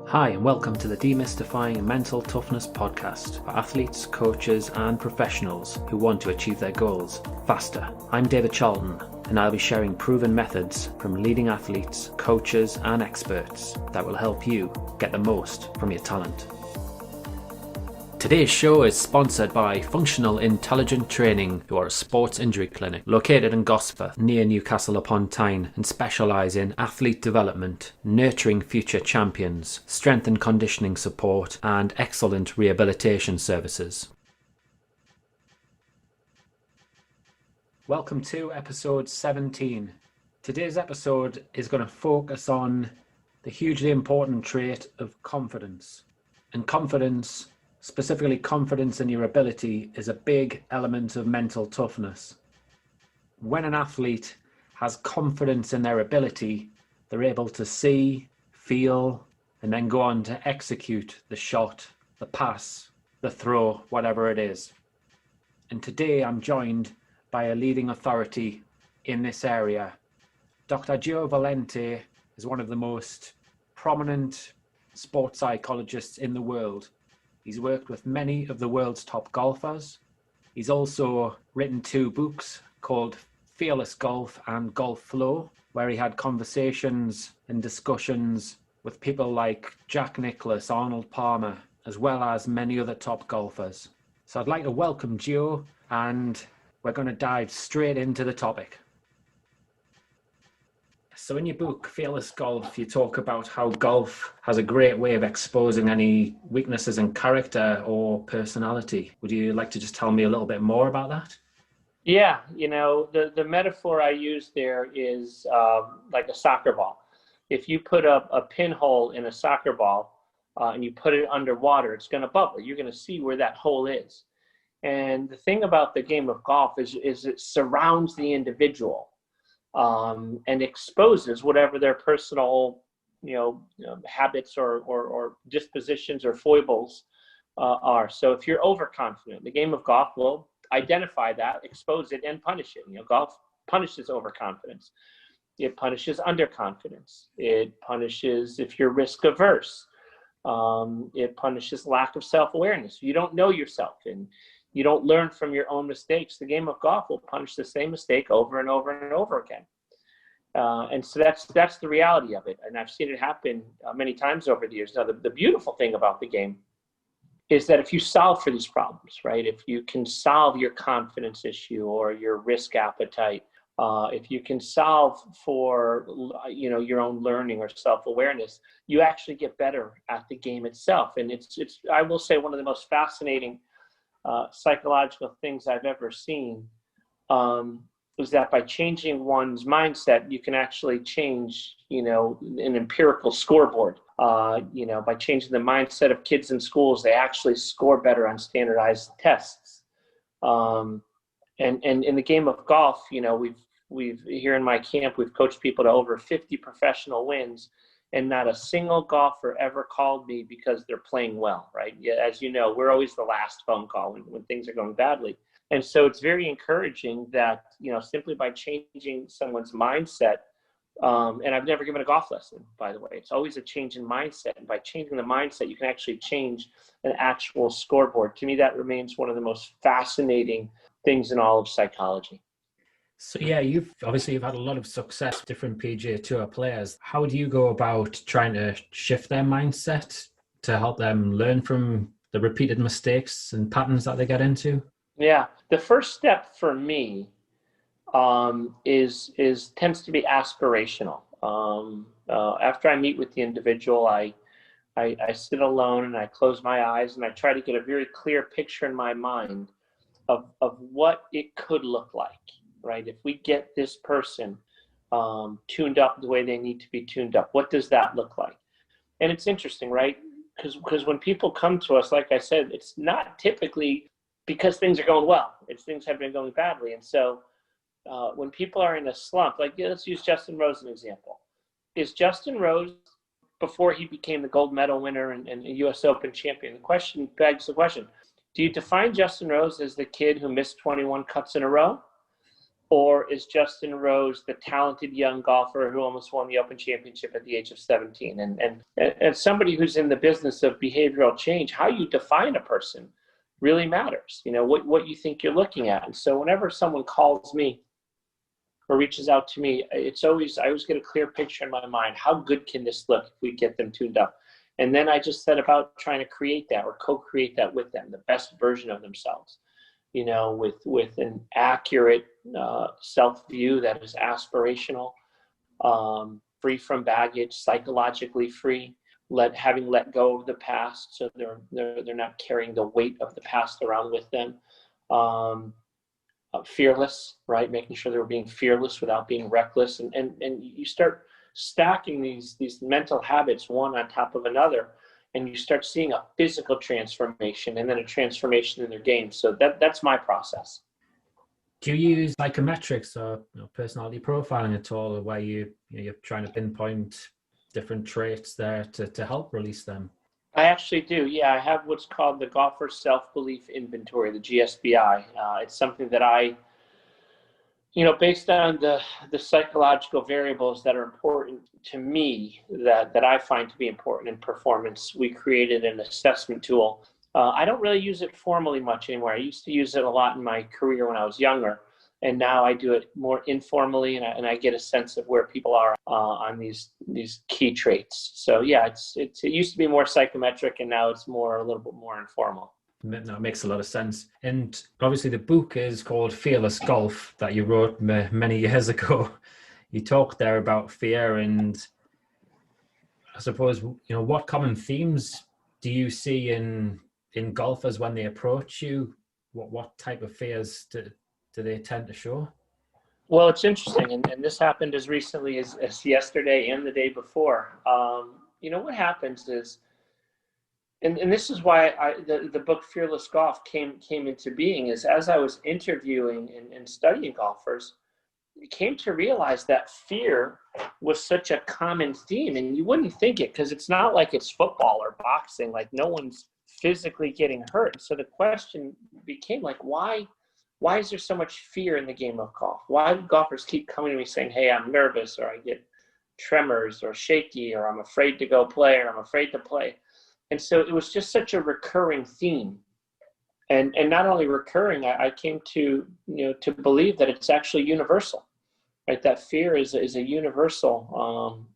Hi, and welcome to the Demystifying Mental Toughness podcast for athletes, coaches, and professionals who want to achieve their goals faster. I'm David Charlton, and I'll be sharing proven methods from leading athletes, coaches, and experts that will help you get the most from your talent. Today's show is sponsored by Functional Intelligent Training, who are a sports injury clinic located in Gosforth near Newcastle upon Tyne and specialise in athlete development, nurturing future champions, strength and conditioning support, and excellent rehabilitation services. Welcome to episode 17. Today's episode is going to focus on the hugely important trait of confidence. And confidence, specifically confidence in your ability, is a big element of mental toughness. When an athlete has confidence in their ability, they're able to see, feel, and then go on to execute the shot, the pass, the throw, whatever it is. And today I'm joined by a leading authority in this area. Dr. Gio Valiante is one of the most prominent sports psychologists in the world. He's worked with many of the world's top golfers. He's also written 2 books called Fearless Golf and Golf Flow, where he had conversations and discussions with people like Jack Nicklaus, Arnold Palmer, as well as many other top golfers. So I'd like to welcome Gio, and we're going to dive straight into the topic. So in your book, Fearless Golf, you talk about how golf has a great way of exposing any weaknesses in character or personality. Would you like to just tell me a little bit more about that? Yeah, the metaphor I use there is like a soccer ball. If you put a pinhole in a soccer ball and you put it underwater, it's going to bubble. You're going to see where that hole is. And the thing about the game of golf is it surrounds the individual. And exposes whatever their personal, habits or dispositions or foibles are. So if you're overconfident, the game of golf will identify that, expose it, and punish it. Golf punishes overconfidence. It punishes underconfidence. It punishes if you're risk averse. It punishes lack of self-awareness. You don't know yourself and you don't learn from your own mistakes. The game of golf will punish the same mistake over and over and over again. And so that's the reality of it. And I've seen it happen many times over the years. Now, the beautiful thing about the game is that if you solve for these problems, right, if you can solve your confidence issue or your risk appetite, if you can solve for, your own learning or self-awareness, you actually get better at the game itself. And it's I will say, one of the most fascinating psychological things I've ever seen is that by changing one's mindset, you can actually change, an empirical scoreboard. By changing the mindset of kids in schools, they actually score better on standardized tests. And in the game of golf, we've here in my camp, we've coached people to over 50 professional wins. And not a single golfer ever called me because they're playing well, right? Yeah, as you know, we're always the last phone call when things are going badly. And so it's very encouraging that, simply by changing someone's mindset, and I've never given a golf lesson, by the way. It's always a change in mindset. And by changing the mindset, you can actually change an actual scoreboard. To me, that remains one of the most fascinating things in all of psychology. So yeah, you've had a lot of success with different PGA Tour players. How do you go about trying to shift their mindset to help them learn from the repeated mistakes and patterns that they get into? Yeah, the first step for me tends to be aspirational. After I meet with the individual, I sit alone and I close my eyes and I try to get a very clear picture in my mind of what it could look like. Right? If we get this person tuned up the way they need to be tuned up, what does that look like? And it's interesting, right? Because when people come to us, like I said, it's not typically because things are going well. It's things have been going badly. And so when people are in a slump, let's use Justin Rose as an example. Is Justin Rose, before he became the gold medal winner and a U.S. Open champion, the question begs the question, do you define Justin Rose as the kid who missed 21 cuts in a row? Or is Justin Rose the talented young golfer who almost won the Open Championship at the age of 17? And as somebody who's in the business of behavioral change, how you define a person really matters. What you think you're looking at. And so whenever someone calls me or reaches out to me, I always get a clear picture in my mind. How good can this look if we get them tuned up? And then I just set about trying to create that or co-create that with them, the best version of themselves, with an accurate self-view that is aspirational, free from baggage, psychologically free, having let go of the past, so they're not carrying the weight of the past around with them. Fearless, right? Making sure they're being fearless without being reckless, and you start stacking these mental habits one on top of another, and you start seeing a physical transformation and then a transformation in their game. So that's my process. Do you use psychometrics or personality profiling at all, where you're trying to pinpoint different traits there to help release them? I actually do. Yeah, I have what's called the Golfer Self-Belief Inventory, the GSBI. It's something that I, based on the psychological variables that are important to me, that I find to be important in performance, we created an assessment tool. I don't really use it formally much anymore. I used to use it a lot in my career when I was younger, and now I do it more informally, and I get a sense of where people are on these key traits. So yeah, it used to be more psychometric, and now it's a little bit more informal. No, it makes a lot of sense. And obviously the book is called Fearless Golf, that you wrote many years ago. You talked there about fear, and I suppose, what common themes do you see in golfers when they approach you? What type of fears do they tend to show? Well, it's interesting, and this happened as recently as yesterday and the day before. What happens is, and this is why the book Fearless Golf came into being, is as I was interviewing and studying golfers, I came to realize that fear was such a common theme, and you wouldn't think it, because it's not like it's football or boxing, like no one's physically getting hurt. So the question became like, why is there so much fear in the game of golf? Why do golfers keep coming to me saying, hey, I'm nervous, or I get tremors or shaky, or I'm afraid to go play, or I'm afraid to play? And so it was just such a recurring theme. And not only recurring, I came to believe that it's actually universal, right? That fear is a universal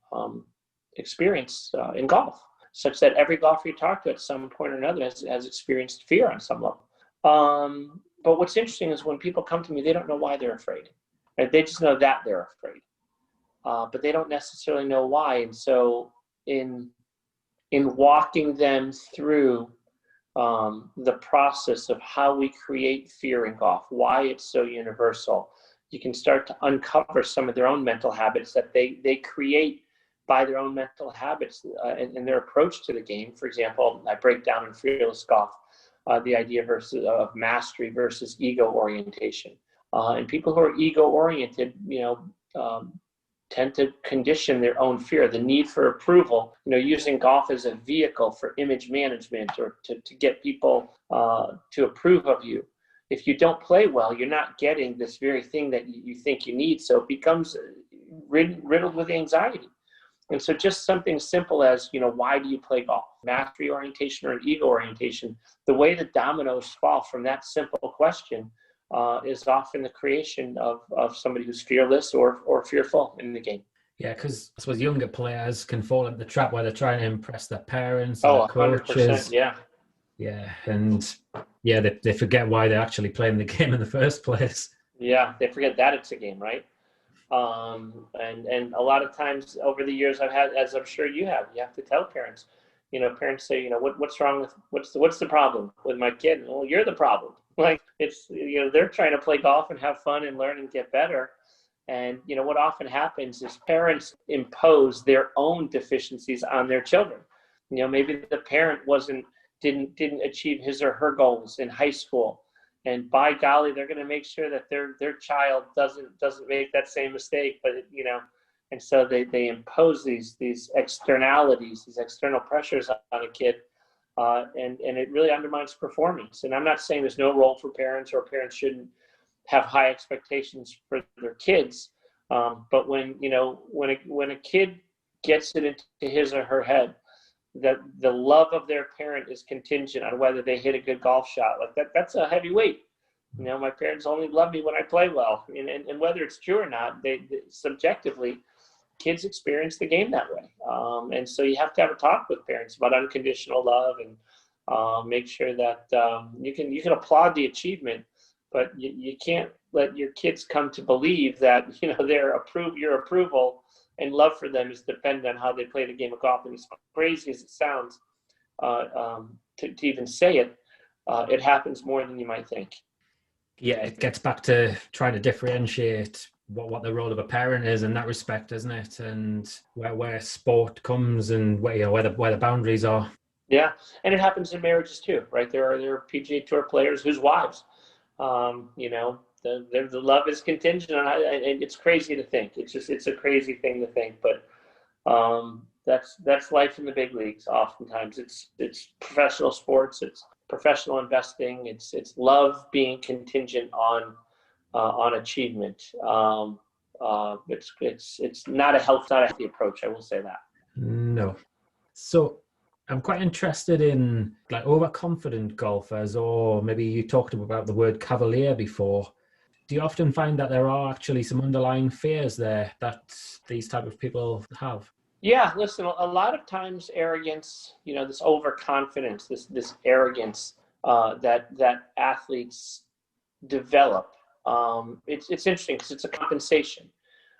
experience in golf, such that every golfer you talk to at some point or another has experienced fear on some level. But what's interesting is when people come to me, they don't know why they're afraid. Right? They just know that they're afraid, but they don't necessarily know why. And so in walking them through the process of how we create fear in golf, why it's so universal, you can start to uncover some of their own mental habits that they create by their own mental habits and their approach to the game. For example, I break down in Fearless Golf the idea of mastery versus ego orientation. And people who are ego oriented, tend to condition their own fear, the need for approval, using golf as a vehicle for image management, or to get people to approve of you. If you don't play well, you're not getting this very thing that you think you need. So it becomes riddled with anxiety. And so just something simple as, why do you play golf? Mastery orientation or an ego orientation. The way the dominoes fall from that simple question is often the creation of somebody who's fearless or fearful in the game. Yeah, because I suppose younger players can fall into the trap where they're trying to impress their parents or their coaches. 100%, yeah. Yeah, and they forget why they're actually playing the game in the first place. Yeah, they forget that it's a game, right? And a lot of times over the years I've had, as I'm sure you have to tell parents, parents say, what's wrong with, what's the problem with my kid? Well, you're the problem. Like it's, they're trying to play golf and have fun and learn and get better. And, what often happens is parents impose their own deficiencies on their children. Maybe the parent didn't achieve his or her goals in high school. And by golly, they're going to make sure that their child doesn't make that same mistake. But and so they impose these externalities, these external pressures on a kid, and it really undermines performance. And I'm not saying there's no role for parents or parents shouldn't have high expectations for their kids. But when a kid gets it into his or her head that the love of their parent is contingent on whether they hit a good golf shot, like that's a heavy weight. My parents only love me when I play well, and whether it's true or not, they subjectively, kids experience the game that way. And so you have to have a talk with parents about unconditional love, and make sure that you can applaud the achievement, but you can't let your kids come to believe that your approval and love for them is dependent on how they play the game of golf. And as crazy as it sounds, to even say it, it happens more than you might think. Yeah, it gets back to trying to differentiate what the role of a parent is in that respect, isn't it? And where sport comes and where the boundaries are. Yeah, and it happens in marriages too, right? There are PGA Tour players whose wives, the love is contingent on, and it's crazy to think. It's a crazy thing to think, but that's life in the big leagues. Oftentimes, it's professional sports, it's professional investing, it's love being contingent on achievement. It's not a healthy approach. I will say that. No. So I'm quite interested in like overconfident golfers, or maybe you talked about the word cavalier before. Do you often find that there are actually some underlying fears there that these type of people have? Yeah, listen, a lot of times arrogance, this overconfidence, this arrogance that athletes develop. It's interesting because it's a compensation.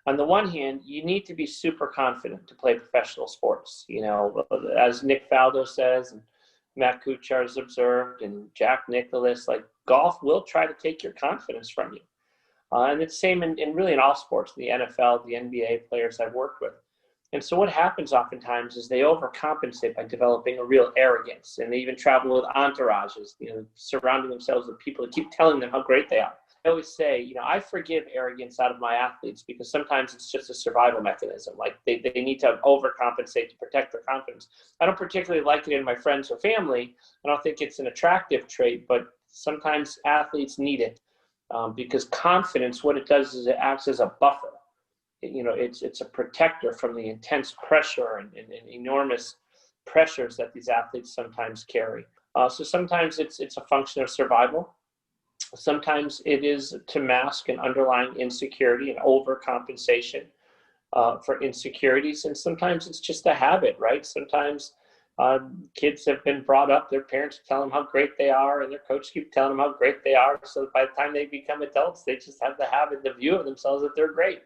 On the one hand, you need to be super confident to play professional sports. As Nick Faldo says, and Matt Kuchar has observed, and Jack Nicklaus, like golf will try to take your confidence from you. And it's the same in really in all sports, the NFL, the NBA players I've worked with. And so what happens oftentimes is they overcompensate by developing a real arrogance, and they even travel with entourages, surrounding themselves with people that keep telling them how great they are. I always say, I forgive arrogance out of my athletes because sometimes it's just a survival mechanism. Like they need to overcompensate to protect their confidence. I don't particularly like it in my friends or family. I don't think it's an attractive trait, but sometimes athletes need it because confidence, what it does is it acts as a buffer. It's a protector from the intense pressure and enormous pressures that these athletes sometimes carry. So sometimes it's a function of survival. Sometimes it is to mask an underlying insecurity and overcompensation for insecurities. And sometimes it's just a habit, right? Sometimes kids have been brought up, their parents tell them how great they are, and their coach keep telling them how great they are. So by the time they become adults, they just have the habit, the view of themselves that they're great.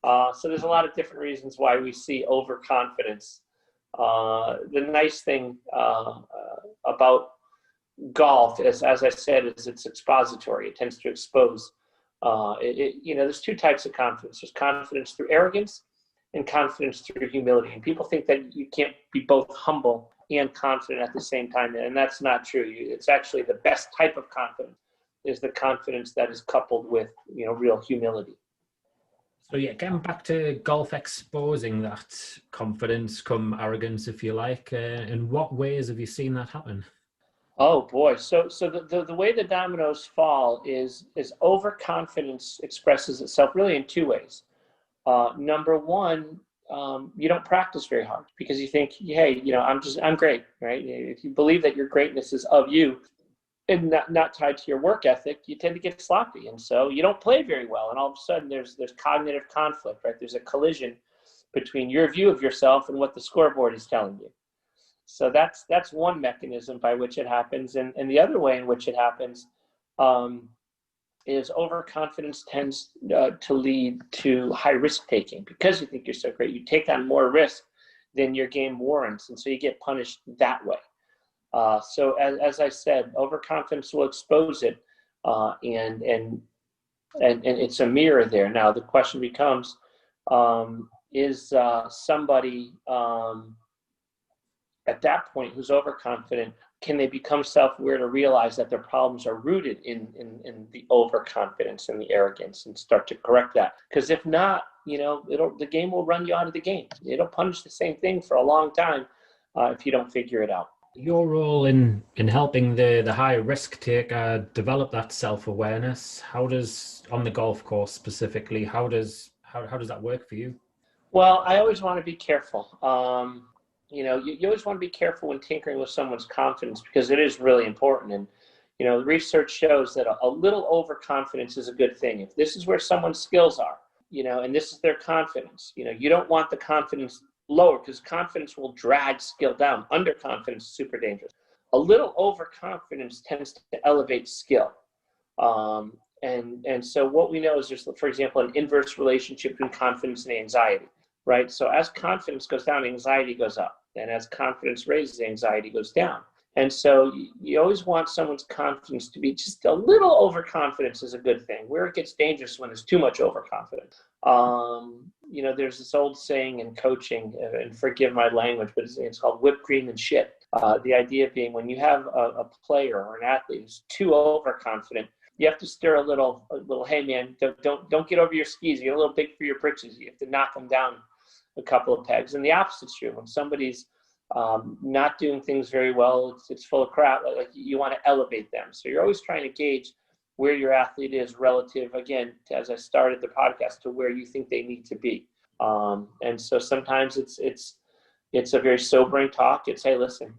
So there's a lot of different reasons why we see overconfidence. The nice thing about golf, as I said, is it's expository. It tends to expose. There's two types of confidence. There's confidence through arrogance and confidence through humility. And people think that you can't be both humble and confident at the same time, and that's not true. It's actually the best type of confidence is the confidence that is coupled with real humility. So yeah, getting back to golf exposing that confidence come arrogance, if you like, in what ways have you seen that happen? Oh boy. So the way the dominoes fall is overconfidence expresses itself really in two ways. Number one, you don't practice very hard because you think, hey, I'm great, right? If you believe that your greatness is of you and not tied to your work ethic, you tend to get sloppy. And so you don't play very well. And all of a sudden there's cognitive conflict, right? There's a collision between your view of yourself and what the scoreboard is telling you. So that's one mechanism by which it happens. And the other way in which it happens is overconfidence tends to lead to high risk taking. Because you think you're so great, you take on more risk than your game warrants. And so you get punished that way. So as I said, overconfidence will expose it, and it's a mirror there. Now the question becomes, is somebody at that point who's overconfident, can they become self-aware to realize that their problems are rooted in the overconfidence and the arrogance and start to correct that? Because if not, the game will run you out of the game. It'll punish the same thing for a long time if you don't figure it out. Your role in helping the high risk taker develop that self-awareness, how does, on the golf course specifically, how does that work for you? Well, I always want to be careful. You always want to be careful when tinkering with someone's confidence because it is really important. And, the research shows that a little overconfidence is a good thing. If this is where someone's skills are, and this is their confidence, you don't want the confidence lower because confidence will drag skill down. Underconfidence is super dangerous. A little overconfidence tends to elevate skill. And so what we know is there's, for example, an inverse relationship between confidence and anxiety, right? So as confidence goes down, anxiety goes up. And as confidence raises, anxiety goes down. And so you always want someone's confidence to be just a little overconfidence is a good thing. Where it gets dangerous when there's too much overconfidence. There's this old saying in coaching, and forgive my language, but it's called whipped cream and shit. The idea being when you have a player or an athlete who's too overconfident, you have to stir a little, hey man, don't get over your skis. You're a little big for your britches. You have to knock them down a couple of pegs. And the opposite's true. When somebody's not doing things very well, it's full of crap, like you want to elevate them. So you're always trying to gauge where your athlete is relative, again, as I started the podcast, to where you think they need to be. And so sometimes it's a very sobering talk. It's, hey, listen,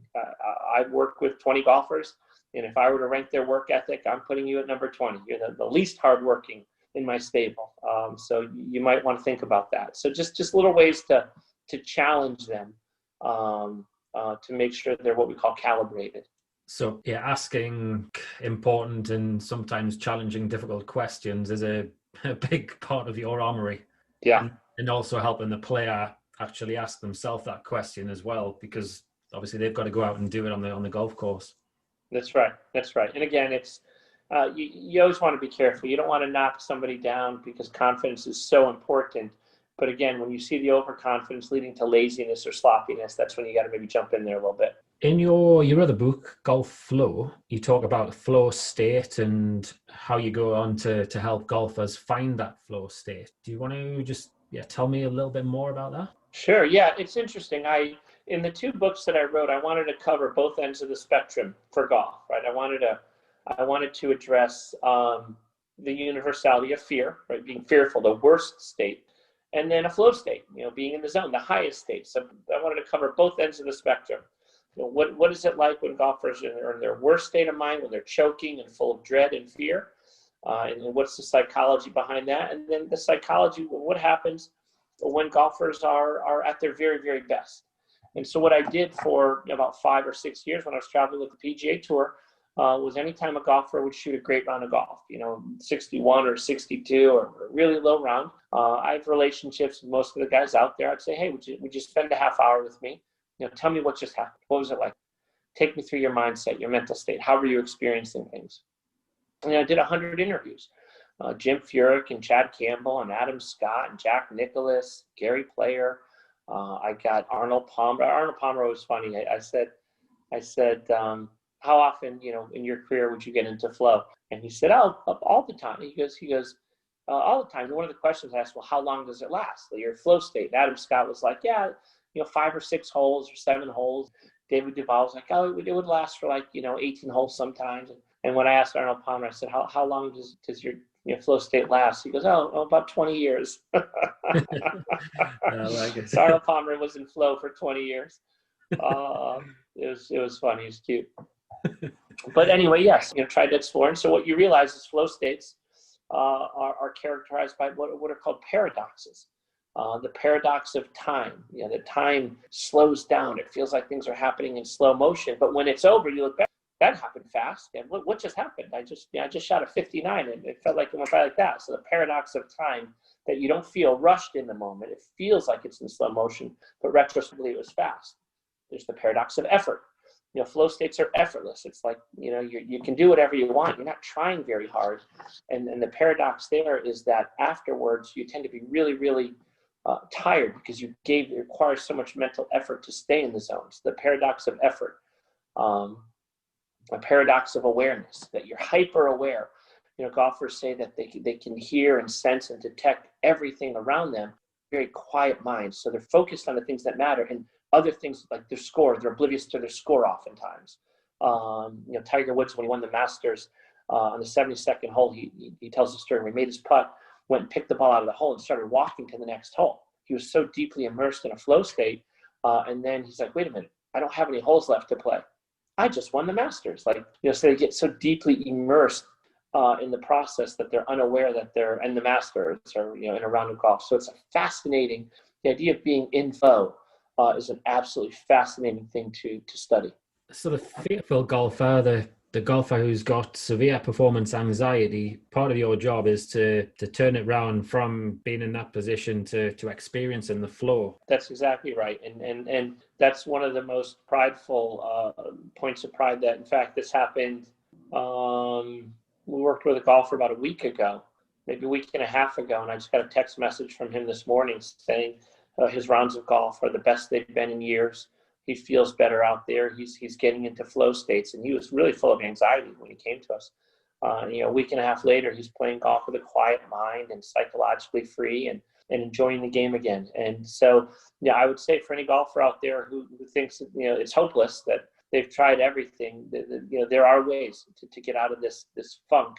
I've worked with 20 golfers, and if I were to rank their work ethic, I'm putting you at number 20. You're the least hardworking in my stable. So you might want to think about that. So just little ways to challenge them to make sure they're what we call calibrated. So yeah, asking important and sometimes challenging, difficult questions is a big part of your armory. Yeah. And also helping the player actually ask themselves that question as well, because obviously they've got to go out and do it on the golf course. That's right. And again, it's you always want to be careful. You don't want to knock somebody down because confidence is so important. But again, when you see the overconfidence leading to laziness or sloppiness, that's when you got to maybe jump in there a little bit. In your other book, Golf Flow, you talk about flow state and how you go on to help golfers find that flow state. Do you want to just tell me a little bit more about that? Sure. Yeah, it's interesting. In the two books that I wrote, I wanted to cover both ends of the spectrum for golf, right? I wanted to address the universality of fear, right? Being fearful, the worst state, and then a flow state, being in the zone, the highest state. So I wanted to cover both ends of the spectrum. What is it like when golfers are in their worst state of mind, when they're choking and full of dread and fear? And what's the psychology behind that? And then the psychology, what happens when golfers are at their very, very best? And so what I did for about 5 or 6 years when I was traveling with the PGA Tour was anytime a golfer would shoot a great round of golf, 61 or 62 or a really low round, I have relationships with most of the guys out there. I'd say, hey, would you spend a half hour with me? Tell me what just happened. What was it like? Take me through your mindset, your mental state. How were you experiencing things? And I did 100 interviews. Jim Furyk and Chad Campbell and Adam Scott and Jack Nicklaus, Gary Player. I got Arnold Palmer. Arnold Palmer was funny. I said, how often, in your career would you get into flow? And he said, all the time. He goes, all the time. And one of the questions I asked, well, how long does it last? Your flow state. And Adam Scott was like, 5 or 6 holes or 7 holes. David Duval was like, it would last for 18 holes sometimes. And when I asked Arnold Palmer, I said, how long does your flow state last? He goes, about 20 years. I like it. So Arnold Palmer was in flow for 20 years. It was funny. It was cute. But anyway, yes, tried to explore. And so what you realize is flow states are characterized by what are called paradoxes. The paradox of time. The time slows down. It feels like things are happening in slow motion. But when it's over, you look back. That happened fast. And what just happened? I just shot a 59 and it felt like it went by like that. So the paradox of time, that you don't feel rushed in the moment. It feels like it's in slow motion, but retrospectively it was fast. There's the paradox of effort. Flow states are effortless. It's like, you can do whatever you want. You're not trying very hard. And the paradox there is that afterwards you tend to be really, really tired because it requires so much mental effort to stay in the zones. The paradox of effort. A paradox of awareness, that you're hyper aware. Golfers say that they can hear and sense and detect everything around them, very quiet minds. So they're focused on the things that matter. And Other things like their score, they're oblivious to their score oftentimes. Tiger Woods, when he won the Masters on the 72nd hole, he tells the story where he made his putt, went and picked the ball out of the hole and started walking to the next hole. He was so deeply immersed in a flow state. And then he's like, wait a minute, I don't have any holes left to play. I just won the Masters. So they get so deeply immersed in the process that they're unaware that they're in the Masters or, in a round of golf. So it's a fascinating, the idea of being in flow is an absolutely fascinating thing to study. So the fearful golfer, the golfer who's got severe performance anxiety, part of your job is to turn it around from being in that position to experiencing the flow. That's exactly right. And that's one of the most prideful points of pride that, in fact, this happened. We worked with a golfer about a week ago, maybe a week and a half ago, and I just got a text message from him this morning saying his rounds of golf are the best they've been in years. He feels better out there. He's getting into flow states, and he was really full of anxiety when he came to us. A week and a half later, he's playing golf with a quiet mind and psychologically free and enjoying the game again. And so, I would say for any golfer out there who thinks it's hopeless, that they've tried everything, there are ways to get out of this funk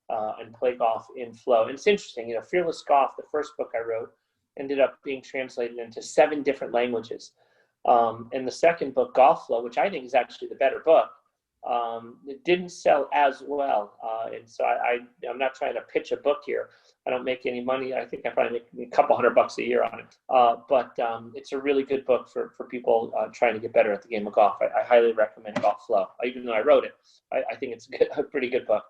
and play golf in flow. And it's interesting, Fearless Golf, the first book I wrote, ended up being translated into 7 different languages. And the second book, Golf Flow, which I think is actually the better book, it didn't sell as well. And so I'm not trying to pitch a book here. I don't make any money. I think I probably make a couple $100 a year on it. But it's a really good book for people trying to get better at the game of golf. I highly recommend Golf Flow. Even though I wrote it, I think it's a pretty good book.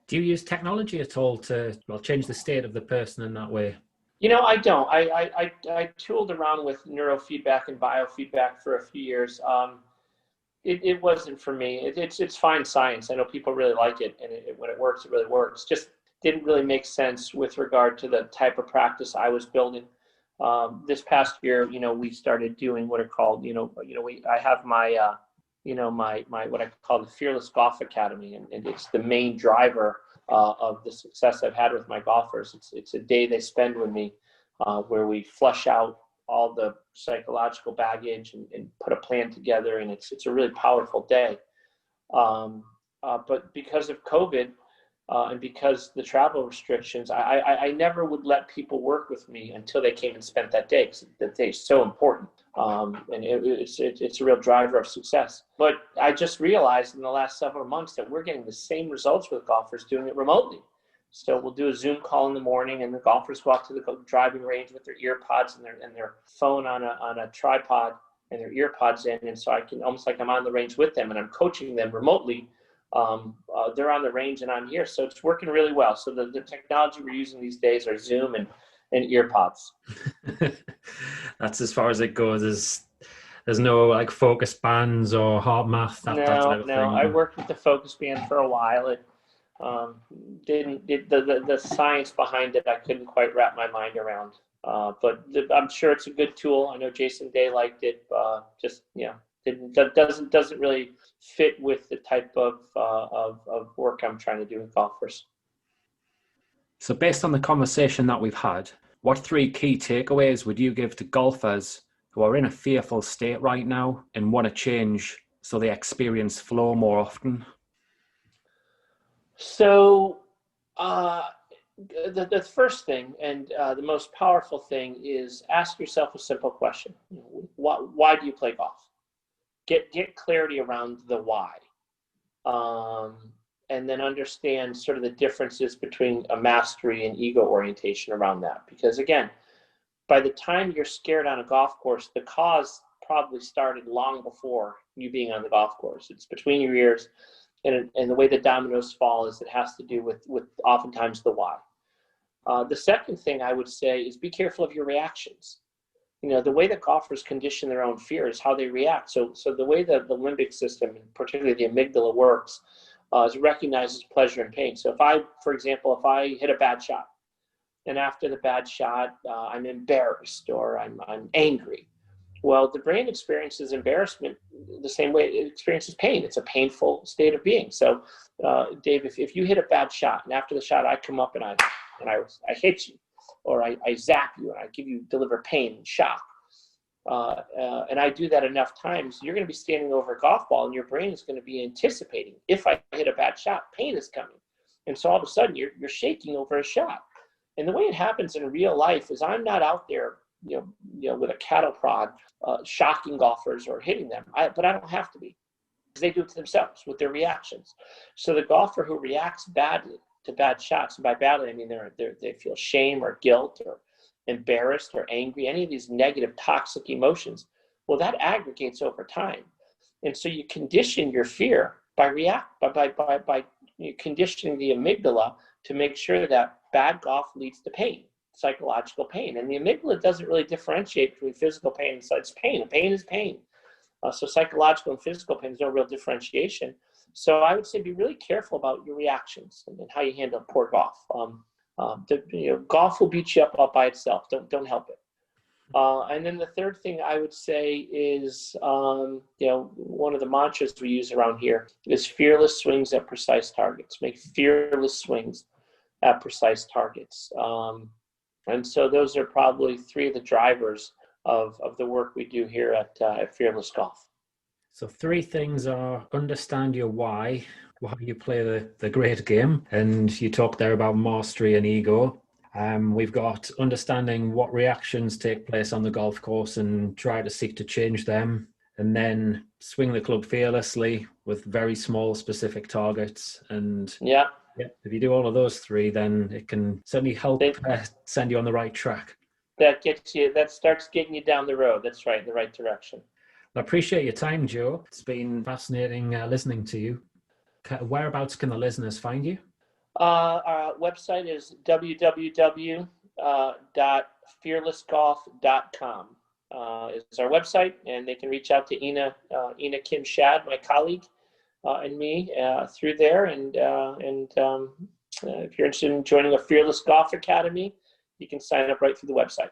Do you use technology at all to change the state of the person in that way? I don't. I tooled around with neurofeedback and biofeedback for a few years. It wasn't for me. It's fine science. I know people really like it, and when it works, it really works. Just didn't really make sense with regard to the type of practice I was building. This past year, we started doing what are called, I have my, my what I call the Fearless Golf Academy, and it's the main driver of the success I've had with my golfers. It's a day they spend with me where we flush out all the psychological baggage and put a plan together, and it's a really powerful day. But because of COVID and because the travel restrictions, I never would let people work with me until they came and spent that day, because that day is so important. And it's a real driver of success. But I just realized in the last several months that we're getting the same results with golfers doing it remotely. So we'll do a Zoom call in the morning, and the golfers go out to the driving range with their ear pods and their phone on a tripod and their ear pods in. And so I can, almost like I'm on the range with them and I'm coaching them remotely. They're on the range and I'm here. So it's working really well. So the technology we're using these days are Zoom and ear pods. That's as far as it goes. There's no focus bands or hard math. That type of thing. I worked with the focus band for a while. The science behind it, I couldn't quite wrap my mind around. But I'm sure it's a good tool. I know Jason Day liked it. Doesn't really fit with the type of work I'm trying to do with golfers. So based on the conversation that we've had, what 3 key takeaways would you give to golfers who are in a fearful state right now and want to change so they experience flow more often? So the first thing and the most powerful thing is ask yourself a simple question. Why do you play golf? Get clarity around the why. And then understand sort of the differences between a mastery and ego orientation around that. Because again, by the time you're scared on a golf course, the cause probably started long before you being on the golf course. It's between your ears, and the way the dominoes fall is it has to do with oftentimes the why. The second thing I would say is be careful of your reactions. The way that golfers condition their own fear is how they react. So the way that the limbic system, particularly the amygdala, works is it recognizes pleasure and pain. So for example, if I hit a bad shot, and after the bad shot, I'm embarrassed or I'm angry. Well, the brain experiences embarrassment the same way it experiences pain. It's a painful state of being. So, Dave, if you hit a bad shot, and after the shot I come up and I hit you, or I zap you and deliver pain and shock, and I do that enough times, you're going to be standing over a golf ball and your brain is going to be anticipating, if I hit a bad shot, pain is coming. And so all of a sudden you're shaking over a shot. And the way it happens in real life is I'm not out there, with a cattle prod, shocking golfers or hitting them. But I don't have to be, because they do it to themselves with their reactions. So the golfer who reacts badly to bad shots, and by badly I mean they feel shame or guilt or embarrassed or angry, any of these negative toxic emotions, well, that aggregates over time. And so you condition your fear by conditioning the amygdala to make sure that bad golf leads to pain, psychological pain. And the amygdala doesn't really differentiate between physical pain and it's pain. Pain is pain. So psychological and physical pain, there's no real differentiation. So I would say be really careful about your reactions and how you handle poor golf. Golf will beat you up by itself. Don't help it. And then the third thing I would say is, one of the mantras we use around here is fearless swings at precise targets. Make fearless swings at precise targets. And so those are probably three of the drivers of the work we do here at Fearless Golf. So 3 things are: understand your why you play the great game. And you talked there about mastery and ego. We've got understanding what reactions take place on the golf course and try to seek to change them. And then swing the club fearlessly with very small specific targets. And if you do all of those 3, then it can certainly help send you on the right track. That starts getting you down the road. That's right, in the right direction. I appreciate your time, Gio. It's been fascinating listening to you. Whereabouts can the listeners find you? Our website is www.fearlessgolf.com. Is our website, and they can reach out to Ina Kim Shad, my colleague, and me through there. And if you're interested in joining a Fearless Golf Academy, you can sign up right through the website.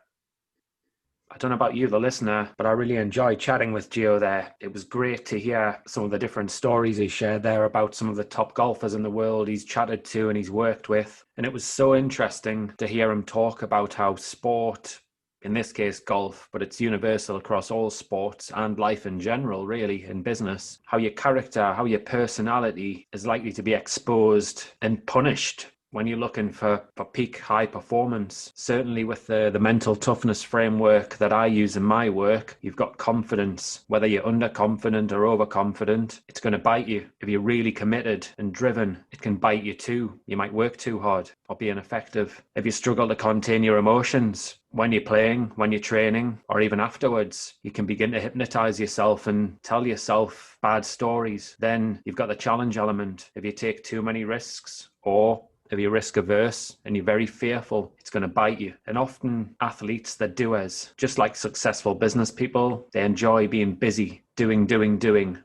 I don't know about you, the listener, but I really enjoyed chatting with Gio there. It was great to hear some of the different stories he shared there about some of the top golfers in the world he's chatted to and he's worked with. And it was so interesting to hear him talk about how sport, in this case golf, but it's universal across all sports and life in general, really, in business, how your character, how your personality is likely to be exposed and punished when you're looking for peak high performance. Certainly with the mental toughness framework that I use in my work, you've got confidence. Whether you're underconfident or overconfident, it's going to bite you. If you're really committed and driven, it can bite you too. You might work too hard or be ineffective. If you struggle to contain your emotions when you're playing, when you're training, or even afterwards, you can begin to hypnotize yourself and tell yourself bad stories. Then you've got the challenge element. If you take too many risks, or if you're risk averse and you're very fearful, it's going to bite you. And often athletes, they're doers. Just like successful business people, they enjoy being busy, doing.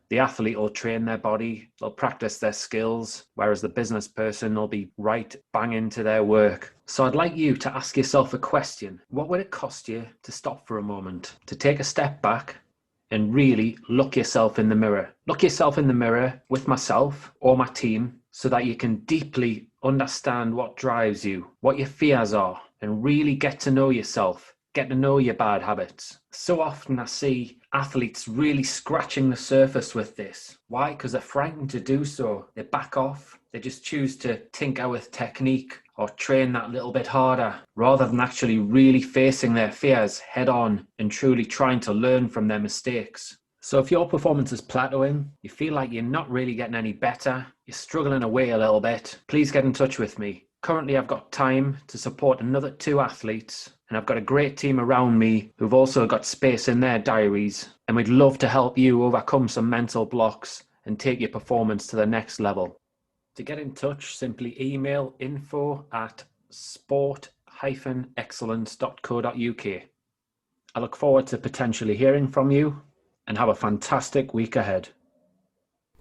The athlete will train their body, they'll practice their skills, whereas the business person will be right bang into their work. So I'd like you to ask yourself a question. What would it cost you to stop for a moment, to take a step back and really look yourself in the mirror? Look yourself in the mirror with myself or my team, so that you can deeply understand what drives you, what your fears are, and really get to know yourself, get to know your bad habits. So often I see athletes really scratching the surface with this. Why? Because they're frightened to do so. They back off. They just choose to tinker with technique or train that little bit harder, rather than actually really facing their fears head on and truly trying to learn from their mistakes. So if your performance is plateauing, you feel like you're not really getting any better, you're struggling away a little bit, please get in touch with me. Currently, I've got time to support another 2 athletes, and I've got a great team around me who've also got space in their diaries, and we'd love to help you overcome some mental blocks and take your performance to the next level. To get in touch, simply email info@sport-excellence.co.uk. I look forward to potentially hearing from you, and have a fantastic week ahead.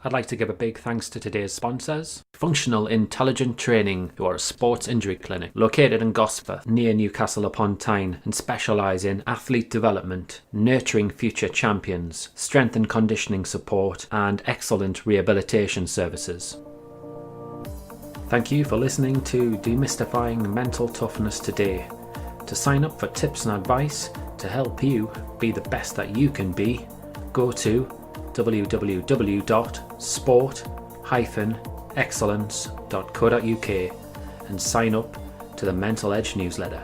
I'd like to give a big thanks to today's sponsors, Functional Intelligent Training, who are a sports injury clinic located in Gosforth near Newcastle upon Tyne and specialise in athlete development, nurturing future champions, strength and conditioning support, and excellent rehabilitation services. Thank you for listening to Demystifying Mental Toughness today. To sign up for tips and advice to help you be the best that you can be, go to www.sport-excellence.co.uk and sign up to the Mental Edge newsletter.